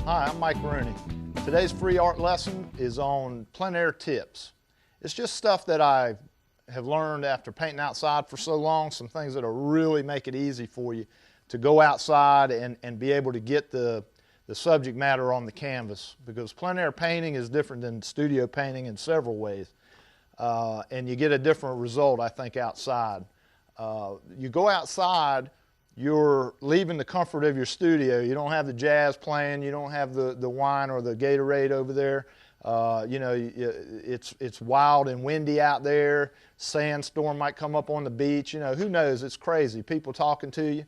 Hi, I'm Mike Rooney. Today's free art lesson is on plein air tips. It's just stuff that I have learned after painting outside for so long, some things that'll really make it easy for you to go outside and be able to get the subject matter on the canvas, because plein air painting is different than studio painting in several ways. And you get a different result, I think, outside. You go outside, you're leaving the comfort of your studio. You don't have the jazz playing, you don't have the wine or the Gatorade over there. It's wild and windy out there. Sandstorm might come up on the beach. Who knows? It's crazy. People talking to you.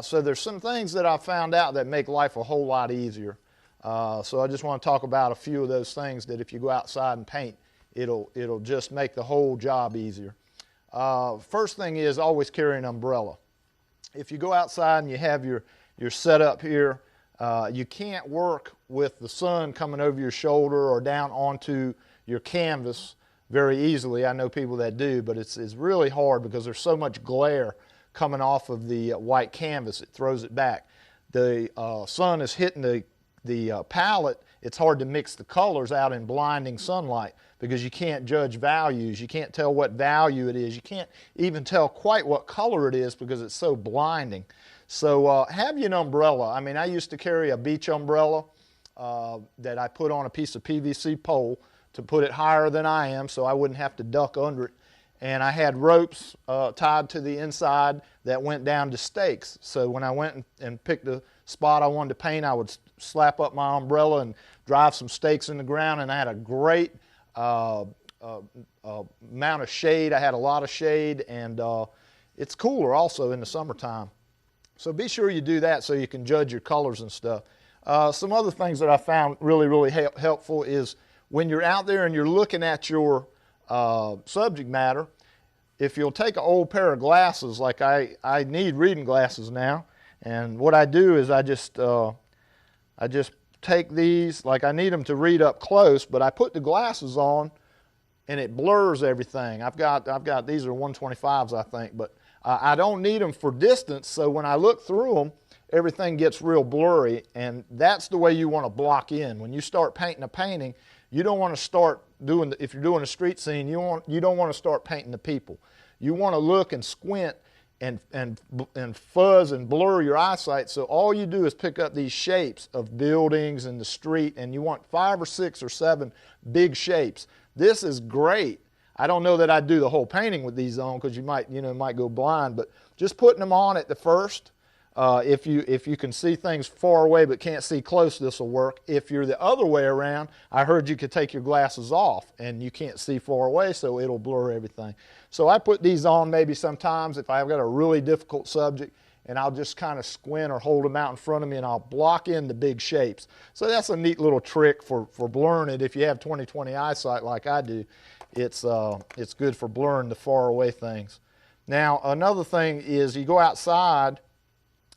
So there's some things that I've found out that make life a whole lot easier. So I just want to talk about a few of those things that if you go outside and paint, it'll just make the whole job easier. First thing is always carry an umbrella. If you go outside and you have your setup here, you can't work with the sun coming over your shoulder or down onto your canvas very easily. I know people that do, but it's really hard because there's so much glare coming off of the white canvas. It throws it back. The sun is hitting the palette. It's hard to mix the colors out in blinding sunlight because you can't judge values. You can't tell what value it is. You can't even tell quite what color it is because it's so blinding. So have you an umbrella. I mean, I used to carry a beach umbrella that I put on a piece of PVC pole to put it higher than I am so I wouldn't have to duck under it. And I had ropes tied to the inside that went down to stakes. So when I went and picked a spot I wanted to paint, I would slap up my umbrella and drive some stakes in the ground, and I had a great amount of shade. I had a lot of shade, and it's cooler also in the summertime. So be sure you do that so you can judge your colors and stuff. Some other things that I found really helpful is when you're out there and you're looking at your subject matter, if you'll take an old pair of glasses, like I need reading glasses now, and what I do is I just take these, like I need them to read up close, but I put the glasses on and it blurs everything. I've got these are 125s, I think, but I don't need them for distance, so when I look through them, everything gets real blurry, and that's the way you want to block in. When you start painting a painting, you don't want to start doing, if you're doing a street scene, you don't want to start painting the people. You want to look and squint and fuzz and blur your eyesight, so all you do is pick up these shapes of buildings and the street, and you want 5 or 6 or 7 big shapes. This is great. I don't know that I'd do the whole painting with these on because you might go blind, but just putting them on at the first, if you can see things far away but can't see close, this will work. If you're the other way around, I heard you could take your glasses off and you can't see far away, so it'll blur everything. So I put these on maybe sometimes if I've got a really difficult subject, and I'll just kind of squint or hold them out in front of me and I'll block in the big shapes. So that's a neat little trick for blurring it. If you have 20/20 eyesight like I do, it's good for blurring the far away things. Now another thing is you go outside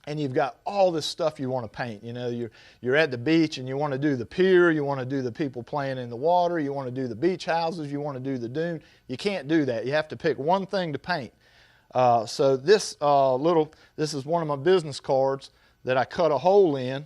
and you've got all this stuff you want to paint. You're at the beach and you want to do the pier, you want to do the people playing in the water, you want to do the beach houses, you want to do the dune. You can't do that. You have to pick one thing to paint. So this is one of my business cards that I cut a hole in,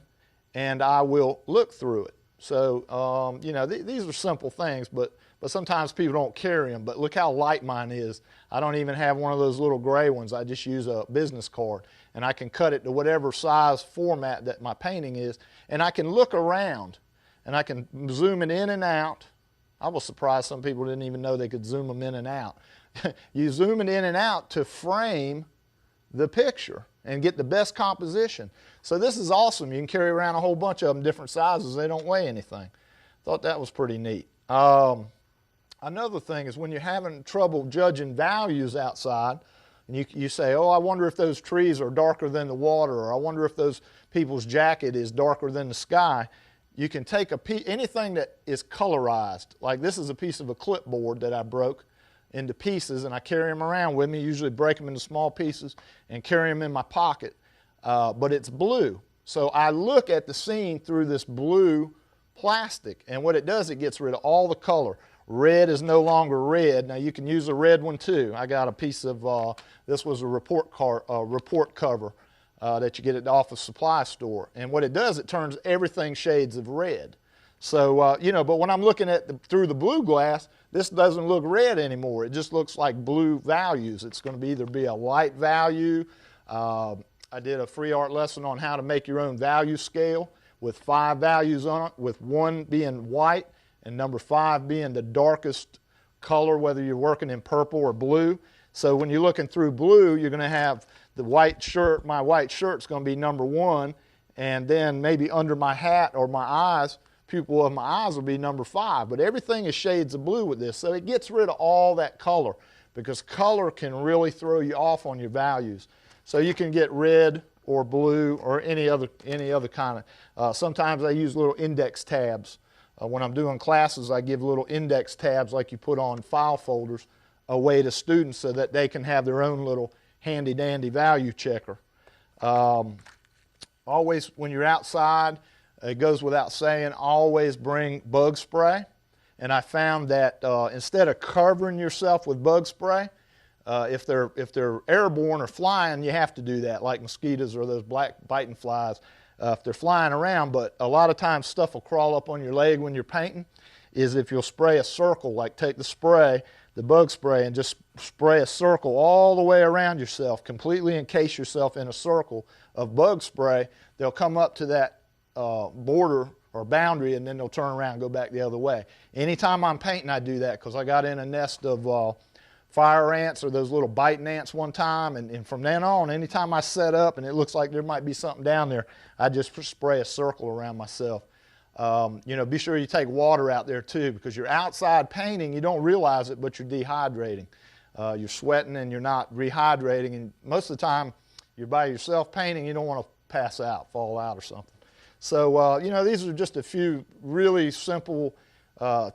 and I will look through it. So these are simple things, but sometimes people don't carry them. But look how light mine is. I don't even have one of those little gray ones. I just use a business card, and I can cut it to whatever size format that my painting is, and I can look around, and I can zoom it in and out. I was surprised some people didn't even know they could zoom them in and out. You zoom it in and out to frame the picture and get the best composition. So this is awesome. You can carry around a whole bunch of them, different sizes. They don't weigh anything. Thought that was pretty neat. Another thing is when you're having trouble judging values outside, and you say, oh, I wonder if those trees are darker than the water, or I wonder if those people's jacket is darker than the sky. You can take anything that is colorized. Like this is a piece of a clipboard that I broke into pieces, and I carry them around with me, usually break them into small pieces and carry them in my pocket, but it's blue. So I look at the scene through this blue plastic, and what it does, it gets rid of all the color. Red is no longer red. Now you can use a red one too. I got a piece of, this was a report cover that you get at the office supply store. And what it does, it turns everything shades of red. So, but when I'm looking at through the blue glass, this doesn't look red anymore. It just looks like blue values. It's going to either be a light value. I did a free art lesson on how to make your own value scale with 5 values on it, with 1 being white and number 5 being the darkest color, whether you're working in purple or blue. So when you're looking through blue, you're going to have the white shirt. My white shirt's going to be number 1, and then maybe under my hat or my eyes, pupil of my eyes will be number 5. But everything is shades of blue with this, so it gets rid of all that color, because color can really throw you off on your values. So you can get red or blue or any other kind of. Sometimes I use little index tabs. When I'm doing classes, I give little index tabs like you put on file folders away to students so that they can have their own little handy-dandy value checker. Always, when you're outside, it goes without saying, always bring bug spray. And I found that instead of covering yourself with bug spray, if they're airborne or flying, you have to do that, like mosquitoes or those black biting flies. If they're flying around, but a lot of times stuff will crawl up on your leg when you're painting, is if you'll spray a circle, like take the spray, the bug spray, and just spray a circle all the way around yourself, completely encase yourself in a circle of bug spray. They'll come up to that border or boundary, and then they'll turn around and go back the other way. Anytime I'm painting, I do that, because I got in a nest of fire ants or those little biting ants one time, and from then on, anytime I set up and it looks like there might be something down there, I just spray a circle around myself. Be sure you take water out there too, because you're outside painting, you don't realize it, but you're dehydrating. You're sweating and you're not rehydrating, and most of the time you're by yourself painting, you don't want to pass out, fall out or something. So, these are just a few really simple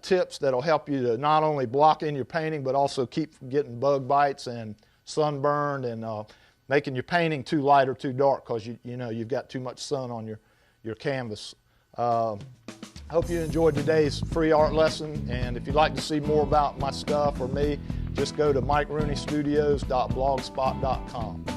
tips that'll help you to not only block in your painting, but also keep from getting bug bites and sunburned and making your painting too light or too dark, because you've got too much sun on your canvas. Hope you enjoyed today's free art lesson, and if you'd like to see more about my stuff or me, just go to MikeRooneyStudios.blogspot.com.